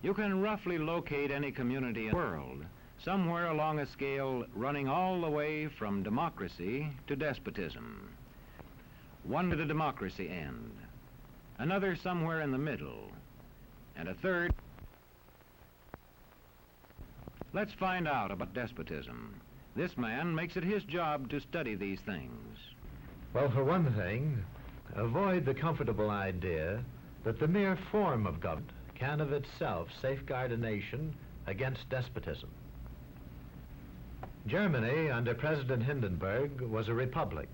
You can roughly locate any community in the world, somewhere along a scale running all the way from democracy to despotism. One to the democracy end, another somewhere in the middle, and a third. Let's find out about despotism. This man makes it his job to study these things. Well, for one thing, avoid the comfortable idea that the mere form of government can of itself safeguard a nation against despotism. Germany, under President Hindenburg, was a republic.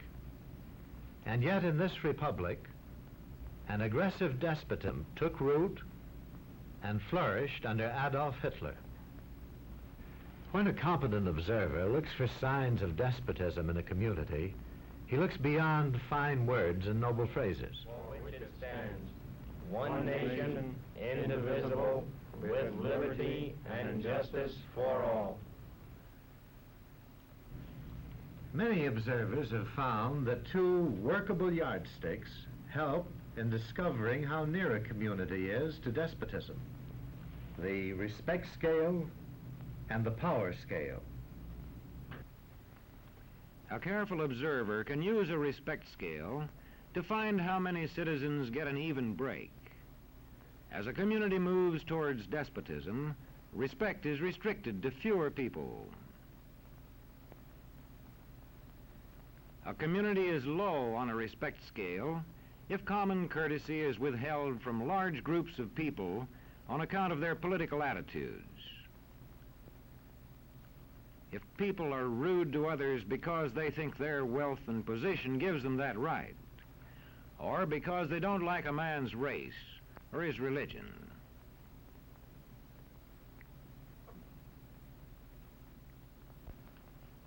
And yet in this republic, an aggressive despotism took root and flourished under Adolf Hitler. When a competent observer looks for signs of despotism in a community, he looks beyond fine words and noble phrases. For which it stands, one nation, indivisible, with liberty and justice for all. Many observers have found that two workable yardsticks help in discovering how near a community is to despotism: the respect scale and the power scale. A careful observer can use a respect scale to find how many citizens get an even break. As a community moves towards despotism, respect is restricted to fewer people. A community is low on a respect scale if common courtesy is withheld from large groups of people on account of their political attitudes. If people are rude to others because they think their wealth and position gives them that right, or because they don't like a man's race or his religion.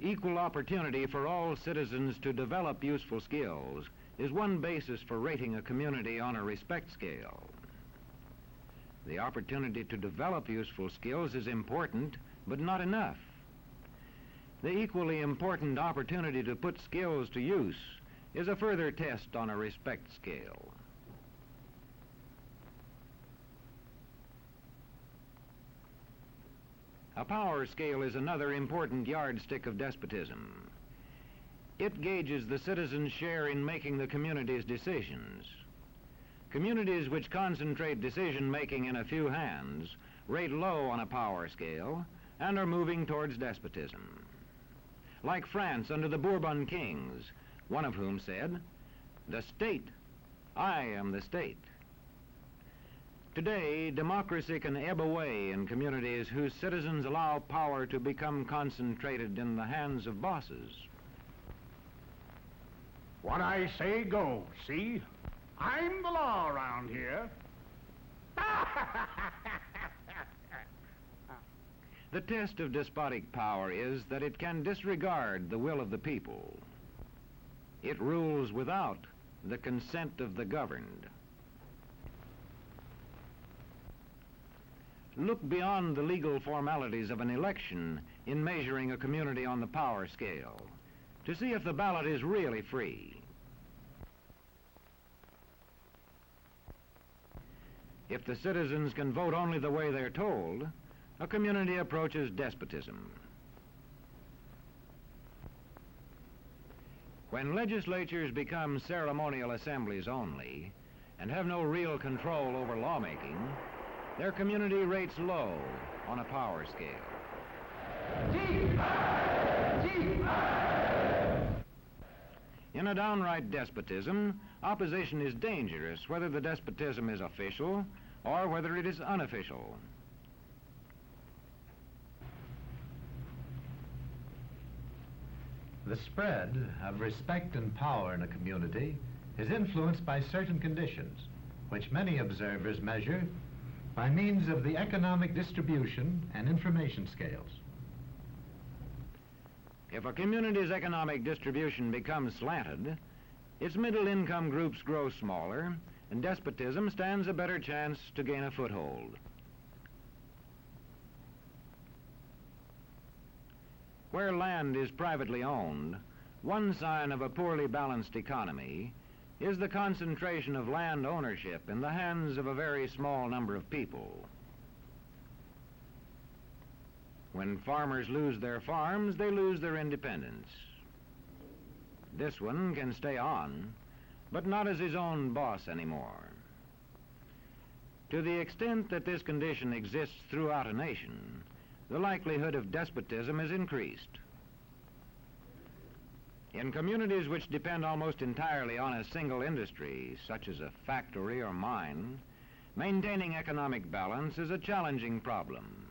Equal opportunity for all citizens to develop useful skills is one basis for rating a community on a respect scale. The opportunity to develop useful skills is important, but not enough. The equally important opportunity to put skills to use is a further test on a respect scale. A power scale is another important yardstick of despotism. It gauges the citizens' share in making the community's decisions. Communities which concentrate decision-making in a few hands rate low on a power scale and are moving towards despotism. Like France under the Bourbon kings, one of whom said, "The state, I am the state." Today, democracy can ebb away in communities whose citizens allow power to become concentrated in the hands of bosses. What I say goes, see? I'm the law around here. The test of despotic power is that it can disregard the will of the people. It rules without the consent of the governed. Look beyond the legal formalities of an election in measuring a community on the power scale to see if the ballot is really free. If the citizens can vote only the way they're told, a community approaches despotism. When legislatures become ceremonial assemblies only and have no real control over lawmaking, their community rates low on a power scale. In a downright despotism, opposition is dangerous, whether the despotism is official or whether it is unofficial. The spread of respect and power in a community is influenced by certain conditions, which many observers measure by means of the economic distribution and information scales. If a community's economic distribution becomes slanted, its middle-income groups grow smaller, and despotism stands a better chance to gain a foothold. Where land is privately owned, one sign of a poorly balanced economy is the concentration of land ownership in the hands of a very small number of people. When farmers lose their farms, they lose their independence. This one can stay on, but not as his own boss anymore. To the extent that this condition exists throughout a nation, the likelihood of despotism is increased. In communities which depend almost entirely on a single industry, such as a factory or mine, maintaining economic balance is a challenging problem.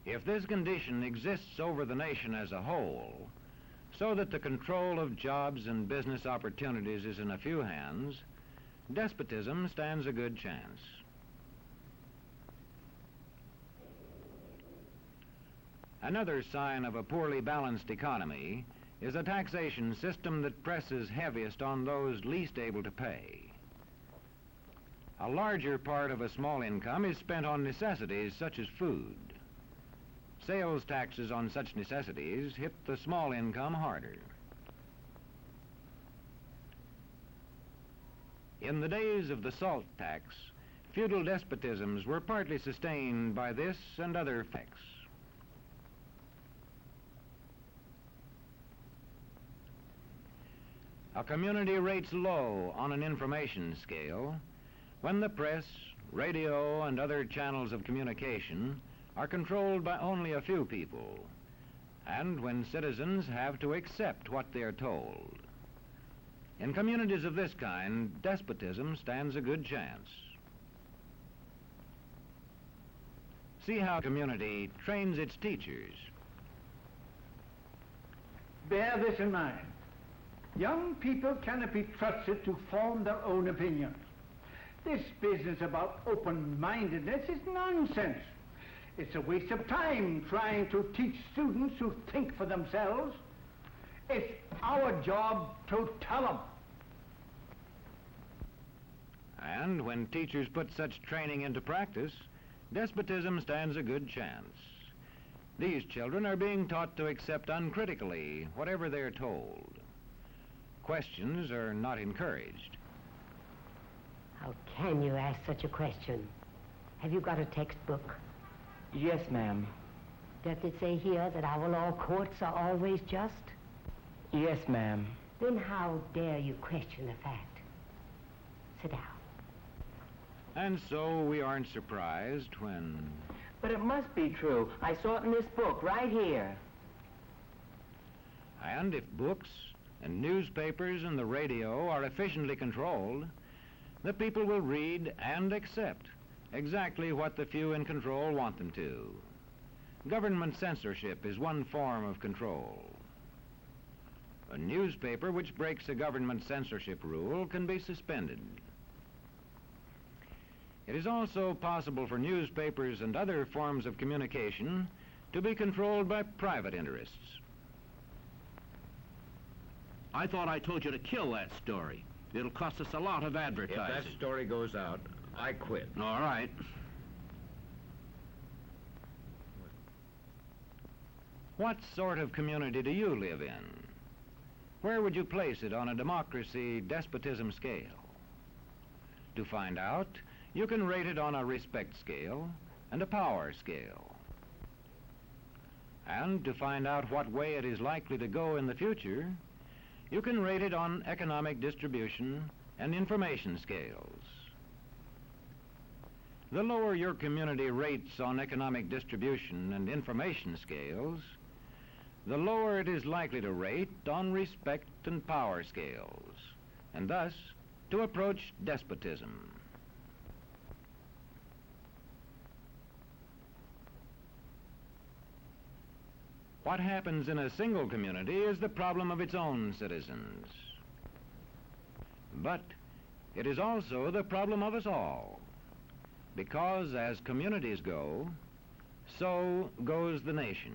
If this condition exists over the nation as a whole, so that the control of jobs and business opportunities is in a few hands, despotism stands a good chance. Another sign of a poorly balanced economy is a taxation system that presses heaviest on those least able to pay. A larger part of a small income is spent on necessities such as food. Sales taxes on such necessities hit the small income harder. In the days of the salt tax, feudal despotisms were partly sustained by this and other effects. A community rates low on an information scale when the press, radio, and other channels of communication are controlled by only a few people, and when citizens have to accept what they are told. In communities of this kind, despotism stands a good chance. See how a community trains its teachers. Bear this in mind. Young people cannot be trusted to form their own opinions. This business about open-mindedness is nonsense. It's a waste of time trying to teach students to think for themselves. It's our job to tell them. And when teachers put such training into practice, despotism stands a good chance. These children are being taught to accept uncritically whatever they're told. Questions are not encouraged. How can you ask such a question? Have you got a textbook? Yes, ma'am. Does it say here that our law courts are always just? Yes, ma'am. Then how dare you question the fact? Sit down. And so we aren't surprised when... But it must be true. I saw it in this book right here. And if books and newspapers and the radio are efficiently controlled, the people will read and accept exactly what the few in control want them to. Government censorship is one form of control. A newspaper which breaks a government censorship rule can be suspended. It is also possible for newspapers and other forms of communication to be controlled by private interests. I thought I told you to kill that story. It'll cost us a lot of advertising. If that story goes out, I quit. All right. What sort of community do you live in? Where would you place it on a democracy-despotism scale? To find out, you can rate it on a respect scale and a power scale. And to find out what way it is likely to go in the future, you can rate it on economic distribution and information scales. The lower your community rates on economic distribution and information scales, the lower it is likely to rate on respect and power scales, and thus to approach despotism. What happens in a single community is the problem of its own citizens. But it is also the problem of us all, because as communities go, so goes the nation.